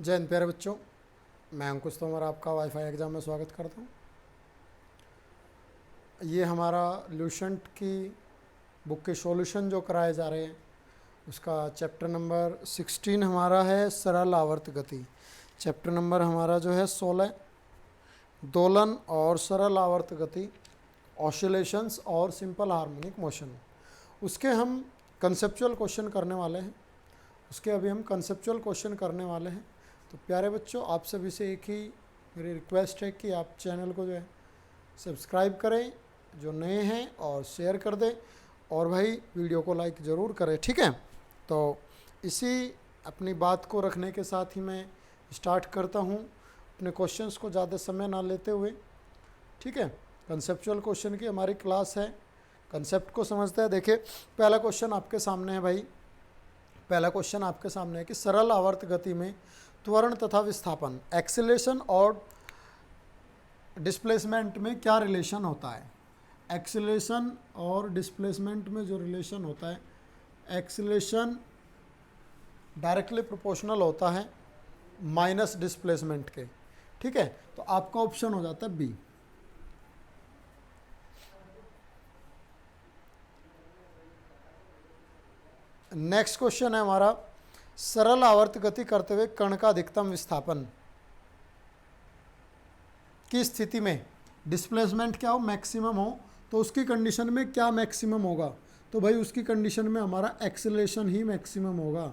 जय हिंद प्यारे बच्चों, मैं अंकुश तोमर आपका वाईफाई एग्ज़ाम में स्वागत करता हूँ। ये हमारा ल्यूसेंट की बुक के सॉल्यूशन जो कराए जा रहे हैं उसका चैप्टर नंबर 16 हमारा है सरल आवर्त गति। चैप्टर नंबर हमारा जो है 16 दोलन और सरल आवर्त गति, ऑसिलेशंस और सिंपल हार्मोनिक मोशन। उसके हम कंसेप्चुअल क्वेश्चन करने वाले हैं। तो प्यारे बच्चों, आप सभी से एक ही मेरी रिक्वेस्ट है कि आप चैनल को जो है सब्सक्राइब करें जो नए हैं, और शेयर कर दें, और भाई वीडियो को लाइक ज़रूर करें, ठीक है। तो इसी अपनी बात को रखने के साथ ही मैं स्टार्ट करता हूँ अपने क्वेश्चंस को ज़्यादा समय ना लेते हुए, ठीक है। कंसेप्चुअल क्वेश्चन की हमारी क्लास है, कंसेप्ट को समझते हैं। देखिए, पहला क्वेश्चन आपके सामने है भाई। पहला क्वेश्चन आपके सामने है कि सरल आवर्त गति में त्वरण तथा विस्थापन, एक्सीलरेशन और डिस्प्लेसमेंट में क्या रिलेशन होता है। एक्सीलरेशन और डिस्प्लेसमेंट में जो रिलेशन होता है, एक्सीलरेशन डायरेक्टली प्रोपोर्शनल होता है माइनस डिस्प्लेसमेंट के, ठीक है। तो आपका ऑप्शन हो जाता है बी। नेक्स्ट क्वेश्चन है हमारा, सरल आवर्त गति करते हुए कण का अधिकतम विस्थापन की स्थिति में डिस्प्लेसमेंट क्या हो, मैक्सिमम हो, तो उसकी कंडीशन में क्या मैक्सिमम होगा। तो भाई उसकी कंडीशन में हमारा एक्सीलरेशन ही मैक्सिमम होगा।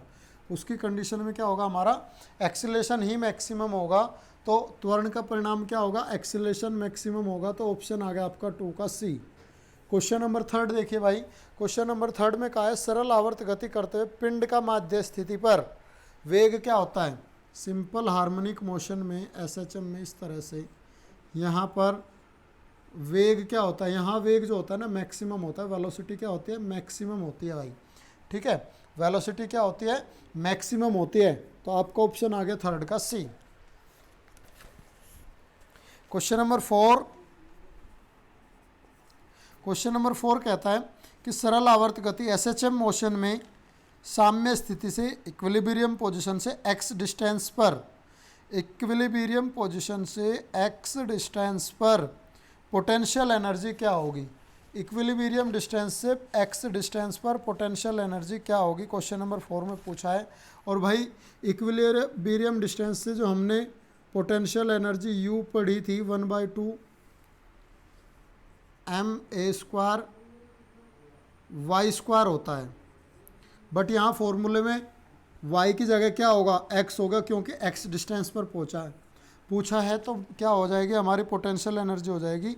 उसकी कंडीशन में क्या होगा, हमारा एक्सीलरेशन ही मैक्सिमम होगा। तो त्वरण का परिणाम क्या होगा, एक्सीलरेशन मैक्सिमम होगा। तो ऑप्शन आ गया आपका 2 का सी। क्वेश्चन नंबर 3 देखिए भाई। क्वेश्चन नंबर 3 में कहा है सरल आवर्त गति करते हुए पिंड का माध्य स्थिति पर वेग क्या होता है। सिंपल हार्मोनिक मोशन में एसएचएम में इस तरह से यहाँ पर वेग क्या होता है, यहाँ वेग जो होता है ना मैक्सिमम होता है, वेलोसिटी क्या होती है, मैक्सिमम होती है भाई, ठीक है। वेलोसिटी क्या होती है, मैक्सिमम होती है। तो आपका ऑप्शन आ गया 3 का सी। क्वेश्चन नंबर 4, क्वेश्चन नंबर 4 कहता है कि सरल आवर्त गति एसएचएम मोशन में साम्य स्थिति से इक्विलिब्रियम पोजीशन से x डिस्टेंस पर, इक्विलिब्रियम पोजीशन से x डिस्टेंस पर पोटेंशियल एनर्जी क्या होगी। इक्विलिब्रियम डिस्टेंस से x डिस्टेंस पर पोटेंशियल एनर्जी क्या होगी, क्वेश्चन नंबर 4 में पूछा है। और भाई इक्विलिब्रियम डिस्टेंस से जो हमने पोटेंशियल एनर्जी u पढ़ी थी 1/2 ma² y² होता है, बट यहाँ फॉर्मूले में y की जगह क्या होगा, x होगा, क्योंकि x डिस्टेंस पर पूछा है। तो क्या हो जाएगी हमारी पोटेंशियल एनर्जी हो जाएगी,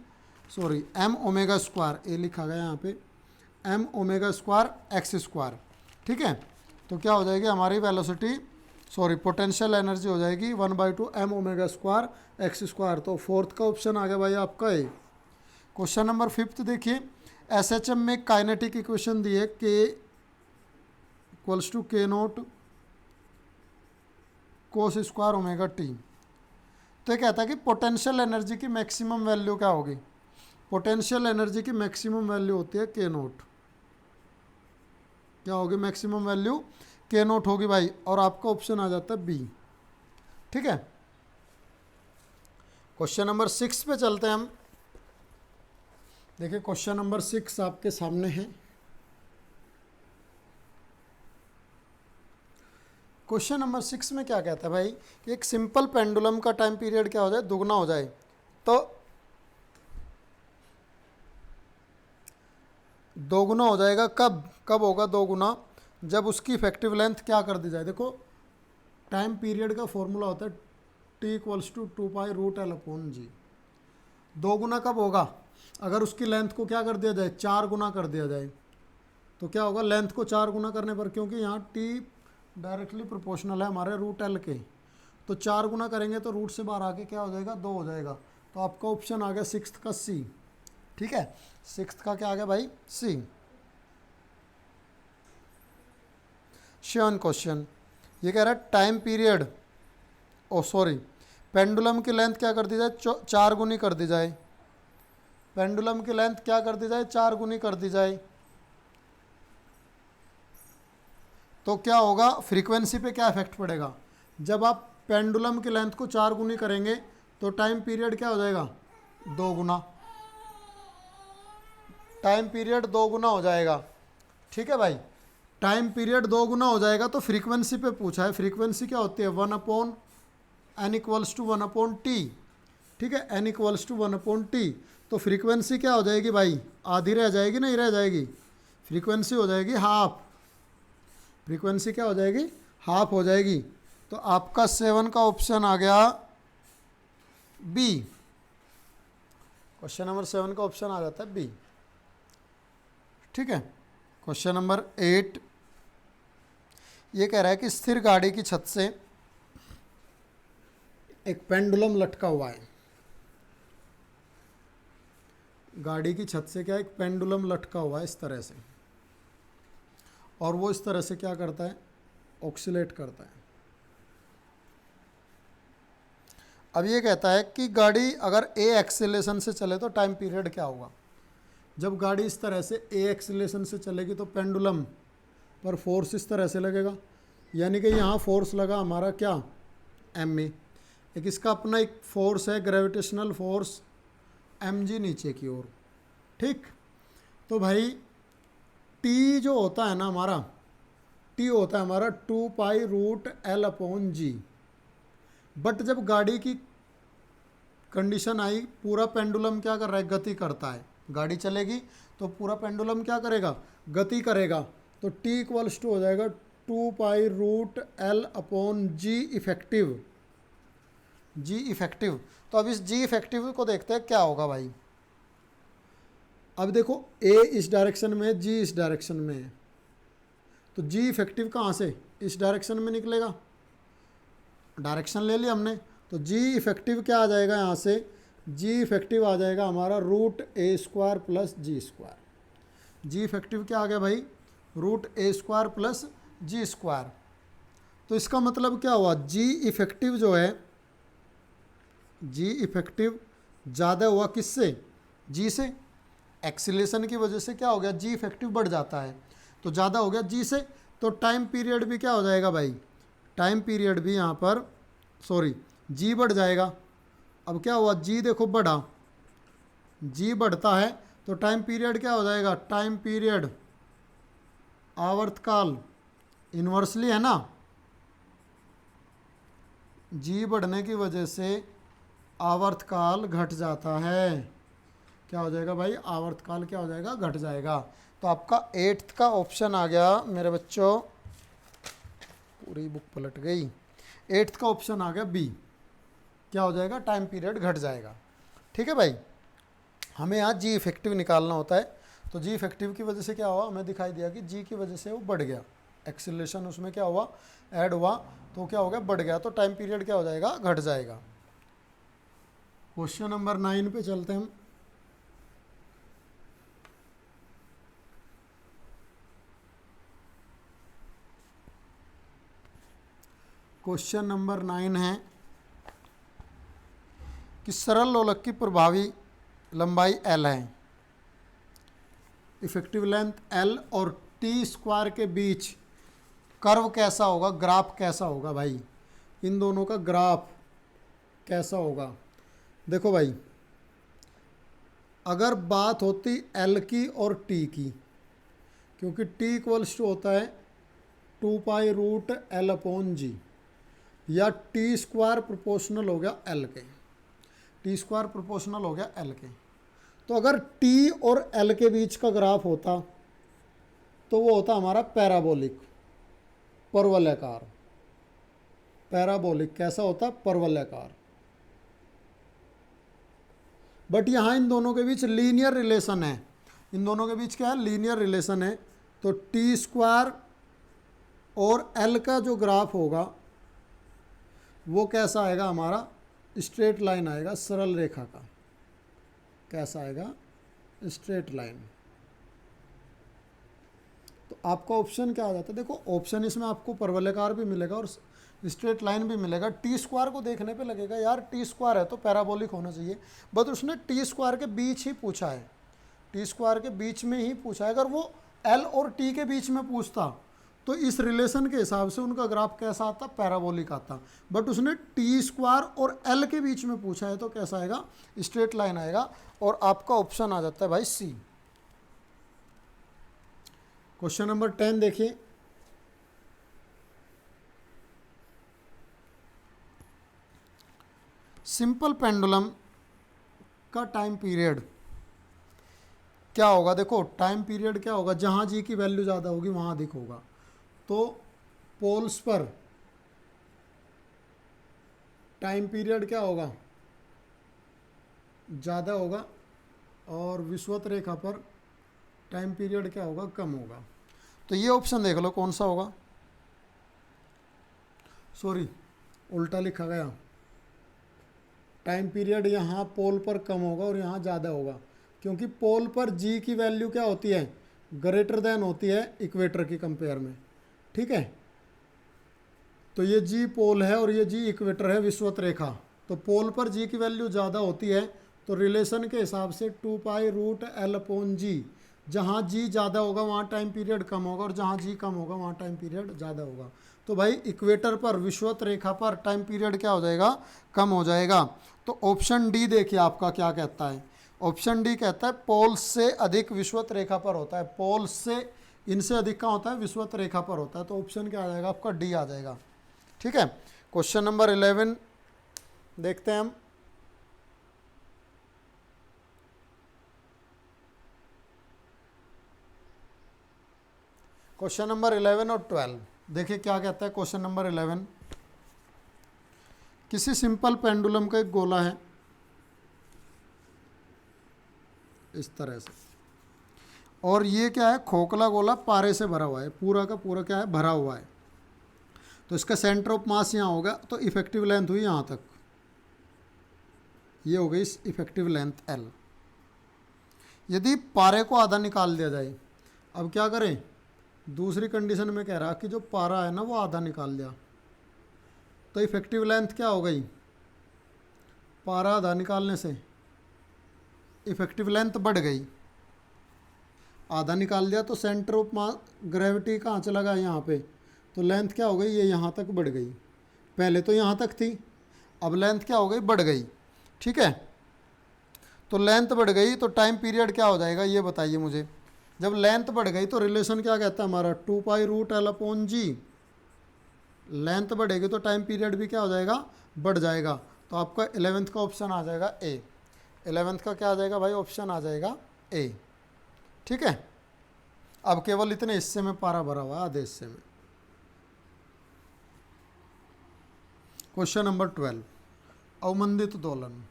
सॉरी m⍵², ए लिखा गया यहाँ पे m⍵² x², ठीक है। तो क्या हो जाएगी हमारी वेलोसिटी, सॉरी पोटेंशियल एनर्जी हो जाएगी 1/2 m⍵² x²। तो फोर्थ का ऑप्शन आ गया भाई आपका ए। क्वेश्चन नंबर 5 देखिए, एसएचएम में काइनेटिक इक्वेशन दी है के equals to k0 cos² omega T. तो ये कहता है कि पोटेंशियल एनर्जी की मैक्सिमम वैल्यू क्या होगी। पोटेंशियल एनर्जी की मैक्सिमम वैल्यू होती है k0, क्या होगी मैक्सिमम वैल्यू, k0 होगी भाई। और आपका ऑप्शन आ जाता है बी, ठीक है। क्वेश्चन नंबर 6 पे चलते हैं हम। देखिए क्वेश्चन नंबर 6 आपके सामने है। क्वेश्चन नंबर 6 में क्या कहता है भाई कि एक सिंपल पेंडुलम का टाइम पीरियड क्या हो जाए, दुगना हो जाए। तो दोगुना हो जाएगा कब होगा दोगुना, जब उसकी इफेक्टिव लेंथ क्या कर दी जाए। देखो टाइम पीरियड का फॉर्मूला होता है t इक्वल्स टू 2π√L/g। दोगुना कब होगा, अगर उसकी लेंथ को क्या कर दिया जाए, 4 गुना कर दिया जाए। तो क्या होगा, लेंथ को 4 गुना करने पर, क्योंकि यहाँ t डायरेक्टली प्रोपोर्शनल है हमारे √L के, तो 4 गुना करेंगे तो रूट से बाहर आके क्या हो जाएगा, 2 हो जाएगा। तो आपका ऑप्शन आ गया 6 का सी, ठीक है। 6 का क्या आ गया भाई, सी। 7 क्वेश्चन ये कह रहा है टाइम पीरियड, पेंडुलम की लेंथ क्या कर दी जाए, 4 गुनी कर दी जाए। पेंडुलम की लेंथ क्या कर दी जाए, 4 गुनी कर दी जाए। तो क्या होगा, फ्रीक्वेंसी पे क्या इफेक्ट पड़ेगा, जब आप पेंडुलम की लेंथ को 4 गुनी करेंगे तो टाइम पीरियड क्या हो जाएगा, 2 गुना। टाइम पीरियड 2 गुना हो जाएगा। ठीक है भाई, टाइम पीरियड 2 गुना हो जाएगा। तो फ्रीक्वेंसी पे पूछा है, फ्रीक्वेंसी क्या होती है, 1/n=1/t। ठीक है, n=1/t। तो फ्रीक्वेंसी क्या हो जाएगी भाई, आधी रह जाएगी, नहीं रह जाएगी, फ्रीक्वेंसी हो जाएगी हाफ। फ्रीक्वेंसी क्या हो जाएगी, हाफ हो जाएगी। तो आपका 7 का ऑप्शन आ गया बी। क्वेश्चन नंबर 7 का ऑप्शन आ जाता है बी। ठीक है, क्वेश्चन नंबर 8 ये कह रहा है कि स्थिर गाड़ी की छत से एक पेंडुलम लटका हुआ है। गाड़ी की छत से क्या, एक पेंडुलम लटका हुआ है इस तरह से, और वो इस तरह से क्या करता है, ऑक्सीलेट करता है। अब ये कहता है कि गाड़ी अगर ए एक्सीलरेशन से चले तो टाइम पीरियड क्या होगा। जब गाड़ी इस तरह से ए एक्सीलरेशन से चलेगी तो पेंडुलम पर फोर्स इस तरह से लगेगा, यानी कि यहाँ फोर्स लगा हमारा क्या, एम ए। एक इसका अपना एक फोर्स है, ग्रेविटेशनल फोर्स एम जी नीचे की ओर। ठीक, तो भाई टी जो होता है ना हमारा, टी होता है हमारा 2π√L/g। बट जब गाड़ी की कंडीशन आई, पूरा पेंडुलम क्या कर रहा है, गति करता है। गाड़ी चलेगी तो पूरा पेंडुलम क्या करेगा, गति करेगा। तो T इक्वल्स टू हो जाएगा 2π√L/g इफेक्टिव, जी इफेक्टिव। तो अब इस जी इफेक्टिव को देखते हैं क्या होगा भाई। अब देखो ए इस डायरेक्शन में, जी इस डायरेक्शन में है, तो जी इफेक्टिव कहाँ से, इस डायरेक्शन में निकलेगा। डायरेक्शन ले लिया हमने, तो जी इफेक्टिव क्या आ जाएगा यहाँ से, जी इफेक्टिव आ जाएगा हमारा √a² + g²। जी इफेक्टिव क्या आ गया भाई, √a² + g²। तो इसका मतलब क्या हुआ, जी इफेक्टिव जो है, जी इफेक्टिव ज़्यादा हुआ किससे, जी से। एक्सीलरेशन की वजह से क्या हो गया, जी इफेक्टिव बढ़ जाता है, तो ज़्यादा हो गया जी से। तो टाइम पीरियड भी क्या हो जाएगा भाई, टाइम पीरियड भी यहाँ पर जी बढ़ जाएगा। अब क्या हुआ, जी देखो बढ़ा, जी बढ़ता है तो टाइम पीरियड क्या हो जाएगा, टाइम पीरियड आवर्तकाल इन्वर्सली है ना, जी बढ़ने की वजह से आवर्तकाल घट जाता है। क्या हो जाएगा भाई, आवर्तकाल क्या हो जाएगा, घट जाएगा। तो आपका 8th का ऑप्शन आ गया मेरे बच्चों, पूरी बुक पलट गई। 8th का ऑप्शन आ गया बी, क्या हो जाएगा, टाइम पीरियड घट जाएगा। ठीक है भाई, हमें यहाँ जी इफेक्टिव निकालना होता है। तो जी इफेक्टिव की वजह से क्या हुआ, हमें दिखाई दिया कि जी की वजह से वो बढ़ गया, एक्सीलरेशन उसमें क्या हुआ, ऐड हुआ, तो क्या हो गया, बढ़ गया। तो टाइम पीरियड क्या हो जाएगा, घट जाएगा। क्वेश्चन नंबर 9 पे चलते हैं हम। क्वेश्चन नंबर 9 है कि सरल लोलक की प्रभावी लंबाई L है, इफेक्टिव लेंथ L और T² के बीच कर्व कैसा होगा, ग्राफ कैसा होगा भाई, इन दोनों का ग्राफ कैसा होगा। देखो भाई, अगर बात होती L की और T की, क्योंकि T इक्वल्स टू होता है 2π√L/g, या T² प्रोपोर्शनल हो गया L के, T² प्रोपोर्शनल हो गया L के। तो अगर T और L के बीच का ग्राफ होता तो वो होता हमारा पैराबोलिक, परवलयाकार। पैराबोलिक कैसा होता, परवलयाकार। बट यहाँ इन दोनों के बीच लीनियर रिलेशन है, इन दोनों के बीच क्या है, लीनियर रिलेशन है। तो T² और L का जो ग्राफ होगा वो कैसा आएगा, हमारा स्ट्रेट लाइन आएगा, सरल रेखा का। कैसा आएगा, स्ट्रेट लाइन। तो आपका ऑप्शन क्या आ जाता है, देखो ऑप्शन इसमें आपको परवलयाकार भी मिलेगा और स्ट्रेट लाइन भी मिलेगा। T² को देखने पे लगेगा यार T² है तो पैराबोलिक होना चाहिए, बट उसने T² के बीच ही पूछा है, T² के बीच में ही पूछा है। अगर वो L और T के बीच में पूछता तो इस रिलेशन के हिसाब से उनका ग्राफ कैसा आता, पैराबोलिक आता। बट उसने टी स्क्वायर और एल के बीच में पूछा है तो कैसा आएगा, स्ट्रेट लाइन आएगा। और आपका ऑप्शन आ जाता है भाई सी। क्वेश्चन नंबर 10 देखिए, सिंपल पेंडुलम का टाइम पीरियड क्या होगा। देखो टाइम पीरियड क्या होगा, जहाँ जी की वैल्यू ज़्यादा होगी वहाँ अधिक होगा। तो पोल्स पर टाइम पीरियड क्या होगा, ज़्यादा होगा, और विषुवत रेखा पर टाइम पीरियड क्या होगा, कम होगा। तो ये ऑप्शन देख लो कौन सा होगा। सॉरी, उल्टा लिखा गया, टाइम पीरियड यहाँ पोल पर कम होगा और यहाँ ज़्यादा होगा, क्योंकि पोल पर जी की वैल्यू क्या होती है, ग्रेटर देन होती है इक्वेटर की कंपेयर में। ठीक है, तो ये जी पोल है और ये जी इक्वेटर है, विषुवत रेखा। तो पोल पर जी की वैल्यू ज़्यादा होती है, तो रिलेशन के हिसाब से 2π√L/G, जहाँ जी ज़्यादा होगा वहाँ टाइम पीरियड कम होगा, और जहाँ जी कम होगा वहाँ टाइम पीरियड ज़्यादा होगा। तो भाई इक्वेटर पर, विषुवत रेखा पर टाइम पीरियड क्या हो जाएगा, कम हो जाएगा। तो ऑप्शन डी देखिए आपका क्या कहता है। ऑप्शन डी कहता है पोल्स से अधिक विषुवत रेखा पर होता है, पोल्स से इनसे अधिक का होता है, विषुवत रेखा पर होता है। तो ऑप्शन क्या आ जाएगा आपका, डी आ जाएगा। ठीक है, क्वेश्चन नंबर 11 देखते हैं हम। क्वेश्चन नंबर 11 और 12 देखिए क्या कहता है। क्वेश्चन नंबर 11, किसी सिंपल पेंडुलम का एक गोला है इस तरह से, और ये क्या है, खोखला गोला पारे से भरा हुआ है, पूरा का पूरा क्या है, भरा हुआ है। तो इसका सेंटर ऑफ मास यहाँ होगा, तो इफेक्टिव लेंथ हुई यहाँ तक, ये हो गई इफेक्टिव लेंथ L। यदि पारे को आधा निकाल दिया जाए, अब क्या करें, दूसरी कंडीशन में कह रहा कि जो पारा है ना वो आधा निकाल दिया, तो इफेक्टिव लेंथ क्या हो गई, पारा आधा निकालने से इफेक्टिव लेंथ बढ़ गई। आधा निकाल दिया तो सेंटर ऑफ मास, ग्रेविटी कहाँ चला गया, यहाँ पे, तो लेंथ क्या हो गई, ये यहाँ तक बढ़ गई। पहले तो यहाँ तक थी, अब लेंथ क्या हो गई, बढ़ गई। ठीक है, तो लेंथ बढ़ गई तो टाइम पीरियड क्या हो जाएगा, ये बताइए मुझे। जब लेंथ बढ़ गई तो रिलेशन क्या कहता है हमारा, 2π√L/G। लेंथ बढ़ेगी तो टाइम पीरियड भी क्या हो जाएगा, बढ़ जाएगा। तो आपका 11th का ऑप्शन आ जाएगा ए। 11th का क्या आ जाएगा भाई, ऑप्शन आ जाएगा ए। ठीक है, अब केवल इतने हिस्से में पारा भरा हुआ है, आधे हिस्से में। क्वेश्चन नंबर 12, अवमंदित दोलन।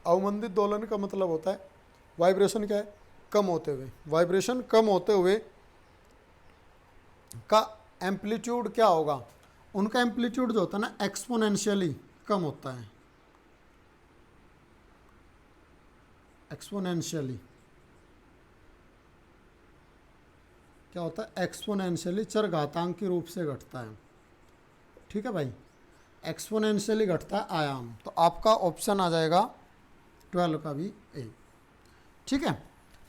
अवमंदित दोलन का मतलब होता है वाइब्रेशन क्या है, कम होते हुए। वाइब्रेशन कम होते हुए का एम्पलीट्यूड क्या होगा, उनका एम्पलीट्यूड जो होता है ना एक्सपोनेंशियली कम होता है। एक्सपोनेंशियली क्या होता है, एक्सपोनेंशियली चरघातांक के रूप से घटता है। ठीक है भाई, एक्सपोनेंशियली घटता है आयाम। तो आपका ऑप्शन आ जाएगा 12 का भी ए। ठीक है,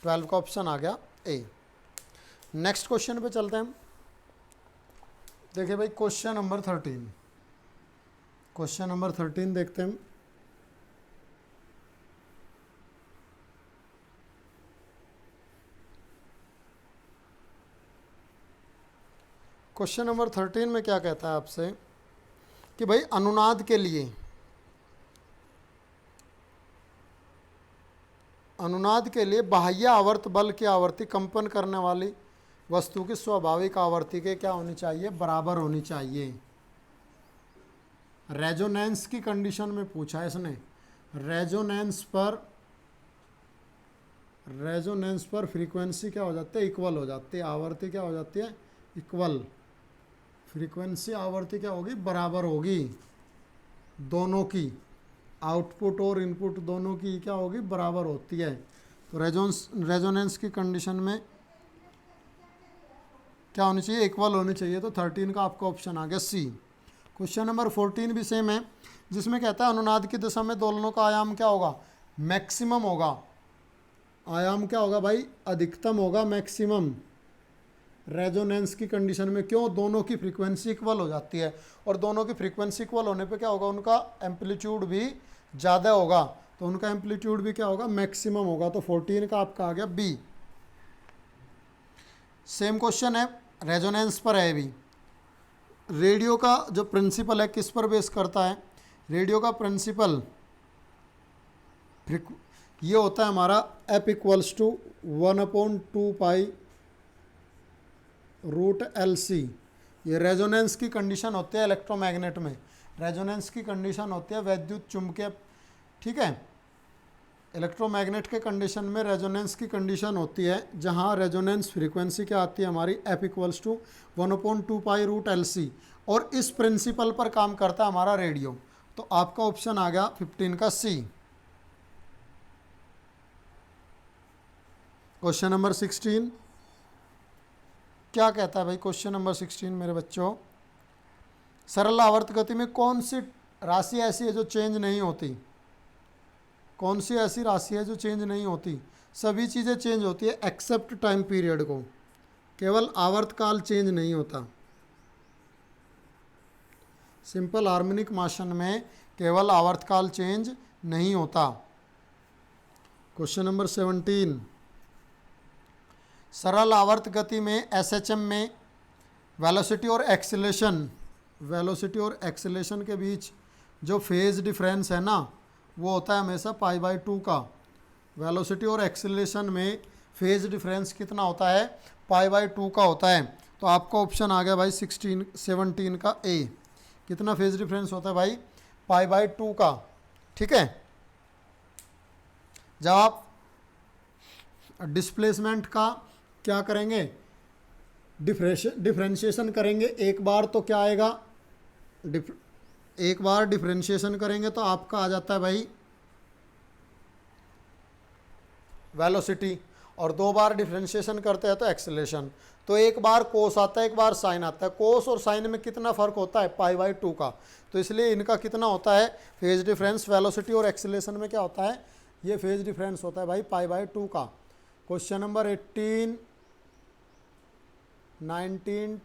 12 का ऑप्शन आ गया ए। नेक्स्ट क्वेश्चन पे चलते हैं हम। देखिए भाई क्वेश्चन नंबर 13, क्वेश्चन नंबर 13 देखते हैं हम। क्वेश्चन नंबर 13 में क्या कहता है आपसे कि भाई अनुनाद के लिए, अनुनाद के लिए बाह्य आवर्त बल की आवृत्ति कंपन करने वाली वस्तु की स्वाभाविक आवृत्ति के क्या होनी चाहिए, बराबर होनी चाहिए। रेजोनेंस की कंडीशन में पूछा है इसने। रेजोनेंस पर फ्रीक्वेंसी क्या हो जाती है, इक्वल हो जाती है। आवृत्ति क्या हो जाती है, इक्वल। फ्रीक्वेंसी आवृत्ति क्या होगी, बराबर होगी। दोनों की आउटपुट और इनपुट दोनों की क्या होगी, बराबर होती है। तो रेजोनेंस की कंडीशन में क्या होनी चाहिए, इक्वल होनी चाहिए। तो 13 का आपका ऑप्शन आ गया सी। क्वेश्चन नंबर 14 भी सेम है, जिसमें कहता है अनुनाद की दिशा में दोलनों का आयाम क्या होगा, मैक्सिमम होगा। आयाम क्या होगा भाई, अधिकतम होगा, मैक्सिमम। रेजोनेंस की कंडीशन में। क्यों? दोनों की फ्रीक्वेंसी इक्वल हो जाती है, और दोनों की फ्रीक्वेंसी इक्वल होने पे क्या होगा, उनका एम्पलीट्यूड भी ज़्यादा होगा, तो उनका एम्पलीट्यूड भी क्या होगा, मैक्सिमम होगा। तो 14 का आपका आ गया बी। सेम क्वेश्चन है, रेजोनेंस पर है भी। रेडियो का जो प्रिंसिपल है किस पर बेस करता है? रेडियो का प्रिंसिपल ये होता है हमारा F equals to 1/2 pi root L C. ये रेजोनेंस की कंडीशन होती है इलेक्ट्रोमैग्नेट में, रेजोनेंस की कंडीशन होती है वैद्युत चुंबकीय, ठीक है। इलेक्ट्रोमैग्नेट के कंडीशन में रेजोनेंस की कंडीशन होती है जहाँ रेजोनेंस फ्रीक्वेंसी क्या आती है हमारी, F equals to 1/2 pi root L C, और इस प्रिंसिपल पर काम करता है हमारा रेडियो। तो आपका ऑप्शन आ गया 15 का सी। क्वेश्चन नंबर 16 क्या कहता है भाई? क्वेश्चन नंबर 16 मेरे बच्चों, सरल आवर्त गति में कौन सी राशि ऐसी है जो चेंज नहीं होती? कौन सी ऐसी राशि है जो चेंज नहीं होती? सभी चीज़ें चेंज होती है एक्सेप्ट टाइम पीरियड को, केवल आवर्तकाल चेंज नहीं होता। सिंपल हार्मोनिक मोशन में केवल आवर्तकाल चेंज नहीं होता। क्वेश्चन नंबर 17, सरल आवर्त गति में एसएचएम में वेलोसिटी और एक्सेलेरेशन के बीच जो फेज डिफरेंस है ना, वो होता है हमेशा π/2 का। वेलोसिटी और एक्सेलेरेशन में फेज डिफरेंस कितना होता है? π/2 का होता है। तो आपका ऑप्शन आ गया भाई 17 का ए। कितना फेज डिफरेंस होता है भाई? π/2 का, ठीक है। जब आप डिस्प्लेसमेंट का क्या करेंगे, डिफरेंशिएशन करेंगे एक बार, तो क्या आएगा, एक बार डिफरेंशिएशन करेंगे तो आपका आ जाता है भाई वेलोसिटी, और दो बार डिफरेंशिएशन करते हैं तो एक्सेलेरेशन। तो एक बार कोस आता है, एक बार साइन आता है। कोस और साइन में कितना फ़र्क होता है? π/2 का। तो इसलिए इनका कितना होता है फेज डिफरेंस? वेलोसिटी और एक्सेलेरेशन में क्या होता है? ये फेज डिफरेंस होता है भाई π/2 का। क्वेश्चन नंबर 18, 19,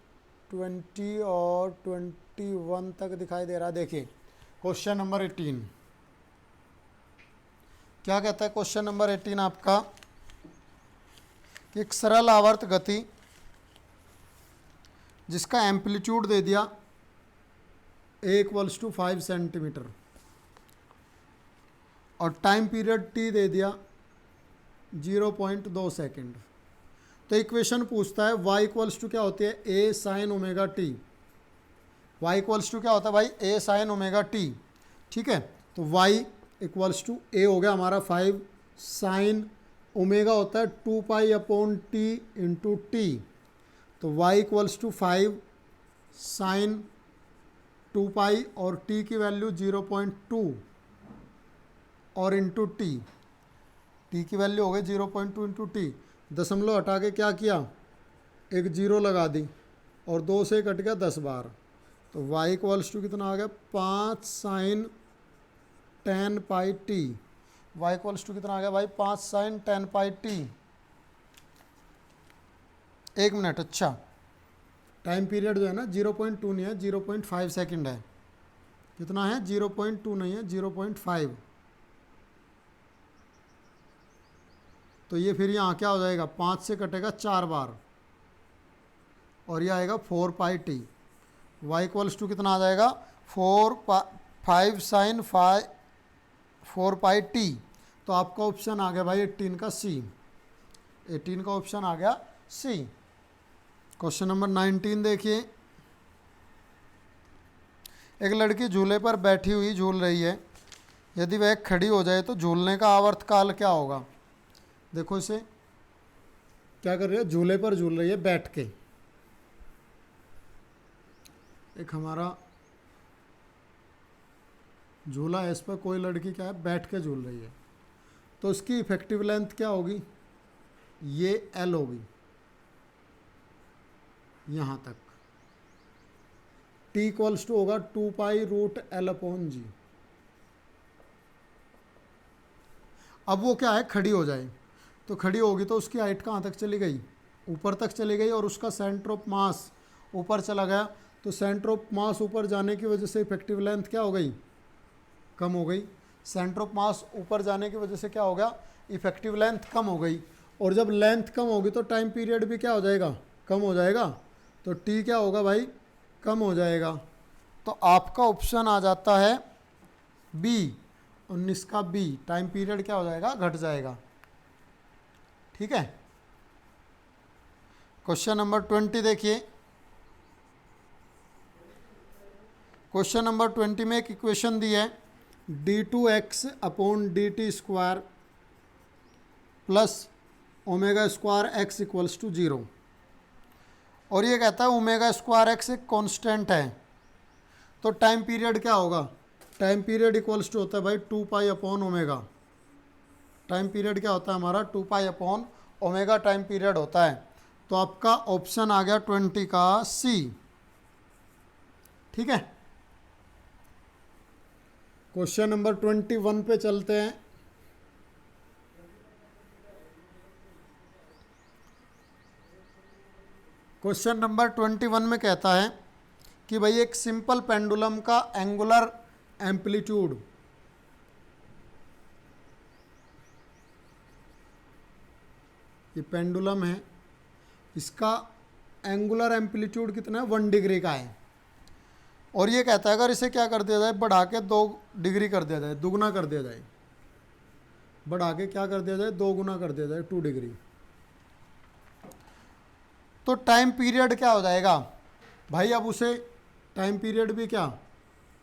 20 और 21 तक दिखाई दे रहा है। देखिए क्वेश्चन नंबर 18 क्या कहता है? क्वेश्चन नंबर 18 आपका, एक सरल आवर्त गति जिसका एम्पलीट्यूड दे दिया A = 5 सेंटीमीटर और टाइम पीरियड T दे दिया 0.2 सेकेंड। तो इक्वेशन पूछता है y = क्या होती है? A sin ω t। y = क्या होता है भाई? A sin ω t, ठीक है। तो y = A हो गया हमारा 5 sin ओमेगा होता है 2π/t × t। तो y = 5 sin 2π और t की वैल्यू 0.2 और इंटू टी की वैल्यू हो गई 0.2 × t। दशमलव हटा के क्या किया, एक जीरो लगा दी और 2 से कट गया 10 बार। तो y = कितना आ गया 5 sin 10πt। y = कितना आ गया भाई 5 sin 10πt। एक मिनट, अच्छा टाइम पीरियड जो है ना 0.2 नहीं है 0.5 सेकेंड है। कितना है? 0.2 नहीं है 0.5। तो ये फिर यहाँ क्या हो जाएगा 5 से कटेगा 4 बार और ये आएगा 4πt। y = कितना आ जाएगा 5 sin 4πt। तो आपका ऑप्शन आ गया भाई 18 का सी। 18 का ऑप्शन आ गया सी। क्वेश्चन नंबर 19 देखिए, एक लड़की झूले पर बैठी हुई झूल रही है, यदि वह खड़ी हो जाए तो झूलने का आवर्तकाल क्या होगा? देखो इसे क्या कर रही है, झूले पर झूल रही है बैठ के। एक हमारा झूला है, इस पर कोई लड़की क्या है बैठ के झूल रही है, तो उसकी इफेक्टिव लेंथ क्या होगी? ये एल होगी यहाँ तक। t = होगा 2π√L/g। अब वो क्या है खड़ी हो जाए, तो खड़ी होगी तो उसकी हाइट कहाँ तक चली गई? ऊपर तक चली गई और उसका सेंटर ऑफ मास ऊपर चला गया, तो सेंटर ऑफ मास ऊपर जाने की वजह से इफेक्टिव लेंथ क्या हो गई, कम हो गई। सेंटर ऑफ मास ऊपर जाने की वजह से क्या हो गया, इफेक्टिव लेंथ कम हो गई। और जब लेंथ कम होगी तो टाइम पीरियड भी क्या हो जाएगा, कम हो जाएगा। तो टी क्या होगा भाई, कम हो जाएगा। तो आपका ऑप्शन आ जाता है बी, 19 का बी, टाइम पीरियड क्या हो जाएगा, घट जाएगा। ठीक है। क्वेश्चन नंबर 20 देखिए। क्वेश्चन नंबर 20 में एक इक्वेशन दी है, d2x upon dt square plus omega square x equals to 0। और ये कहता है ओमेगा स्क्वायर x एक कांस्टेंट है, तो टाइम पीरियड क्या होगा, टाइम पीरियड इक्वल्स टू होता है भाई 2 pi upon omega. Time period क्या होता है हमारा, 2 pi upon omega time period होता है। तो आपका ऑप्शन आ गया 20 का सी। ठीक है। क्वेश्चन नंबर 21 पे चलते हैं। क्वेश्चन नंबर 21 में कहता है कि भाई एक सिंपल पेंडुलम का एंगुलर एम्पलीट्यूड ये पेंडुलम है, इसका एंगुलर एम्पलीट्यूड कितना है, 1 डिग्री का है। और ये कहता है अगर इसे क्या कर दिया जाए, बढ़ा के 2 डिग्री कर दिया जाए, दुगना कर दिया जाए, बढ़ा के क्या कर दिया जाए, 2 गुना कर दिया जाए, 2 डिग्री, तो टाइम पीरियड क्या हो जाएगा भाई। अब उसे टाइम पीरियड भी क्या,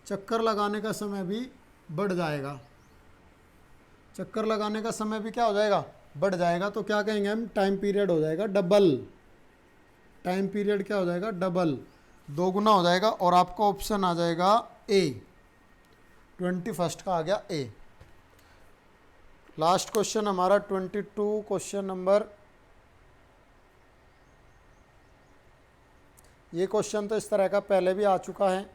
चक्कर लगाने का समय भी बढ़ जाएगा, चक्कर लगाने का समय भी क्या हो जाएगा, बढ़ जाएगा। तो क्या कहेंगे हम, टाइम पीरियड हो जाएगा डबल, टाइम पीरियड क्या हो जाएगा, डबल, 2 गुना हो जाएगा। और आपका ऑप्शन आ जाएगा ए, 21 का आ गया ए। लास्ट क्वेश्चन हमारा 22, क्वेश्चन नंबर, ये क्वेश्चन तो इस तरह का पहले भी आ चुका है।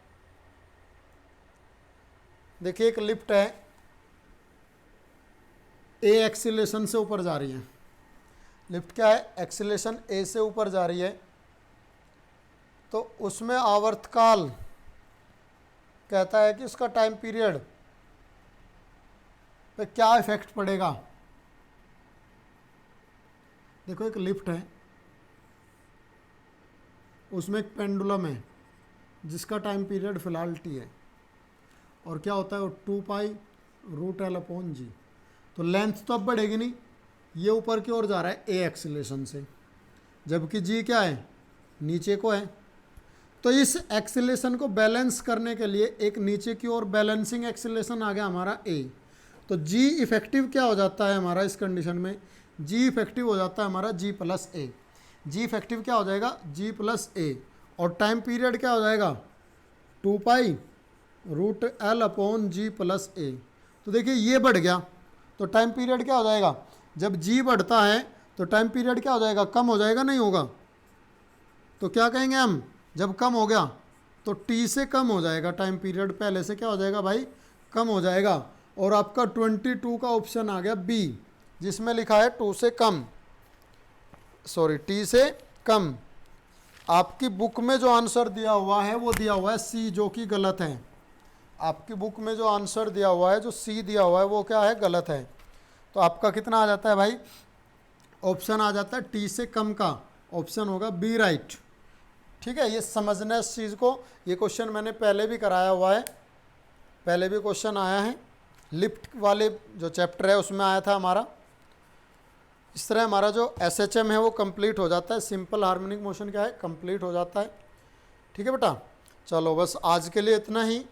देखिए एक लिफ्ट है, ए एक्सीलरेशन से ऊपर जा रही है। लिफ्ट क्या है, एक्सीलरेशन ए से ऊपर जा रही है, तो उसमें आवर्तकाल कहता है कि उसका टाइम पीरियड पे क्या इफेक्ट पड़ेगा। देखो एक लिफ्ट है, उसमें एक पेंडुलम है जिसका टाइम पीरियड फिलहाल टी है, और क्या होता है वो 2 पाई रूट एल अपॉन जी। तो लेंथ तो अब बढ़ेगी नहीं, ये ऊपर की ओर जा रहा है ए एक्सीलरेशन से, जबकि जी क्या है, नीचे को है। तो इस एक्सीलरेशन को बैलेंस करने के लिए एक नीचे की ओर बैलेंसिंग एक्सीलरेशन आ गया हमारा ए। तो जी इफेक्टिव क्या हो जाता है हमारा इस कंडीशन में, जी इफेक्टिव हो जाता है हमारा जी प्लस ए। जी इफेक्टिव क्या हो जाएगा, जी प्लस ए। और टाइम पीरियड क्या हो जाएगा, 2 पाई रूट एल अपॉन जी प्लस ए। तो देखिए ये बढ़ गया, तो टाइम पीरियड क्या हो जाएगा, जब जी बढ़ता है तो टाइम पीरियड क्या हो जाएगा, कम हो जाएगा, नहीं होगा। तो क्या कहेंगे हम, जब कम हो गया तो टी से कम हो जाएगा टाइम पीरियड, पहले से क्या हो जाएगा भाई, कम हो जाएगा। और आपका 22 का ऑप्शन आ गया बी, जिसमें लिखा है 2 से कम, सॉरी टी से कम। आपकी बुक में जो आंसर दिया हुआ है वो दिया हुआ है सी, जो कि गलत है। आपकी बुक में जो आंसर दिया हुआ है, जो सी दिया हुआ है, वो क्या है, गलत है। तो आपका कितना आ जाता है भाई, ऑप्शन आ जाता है टी से कम का ऑप्शन होगा बी, राइट। ठीक है, ये समझना है इस चीज़ को। ये क्वेश्चन मैंने पहले भी कराया हुआ है, पहले भी क्वेश्चन आया है, लिफ्ट वाले जो चैप्टर है उसमें आया था हमारा। इस तरह हमारा जो SHM है वो कंप्लीट हो जाता है, सिंपल हार्मोनिक मोशन क्या है, कंप्लीट हो जाता है। ठीक है बेटा, चलो बस आज के लिए इतना ही।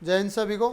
जय हिंद सभी को।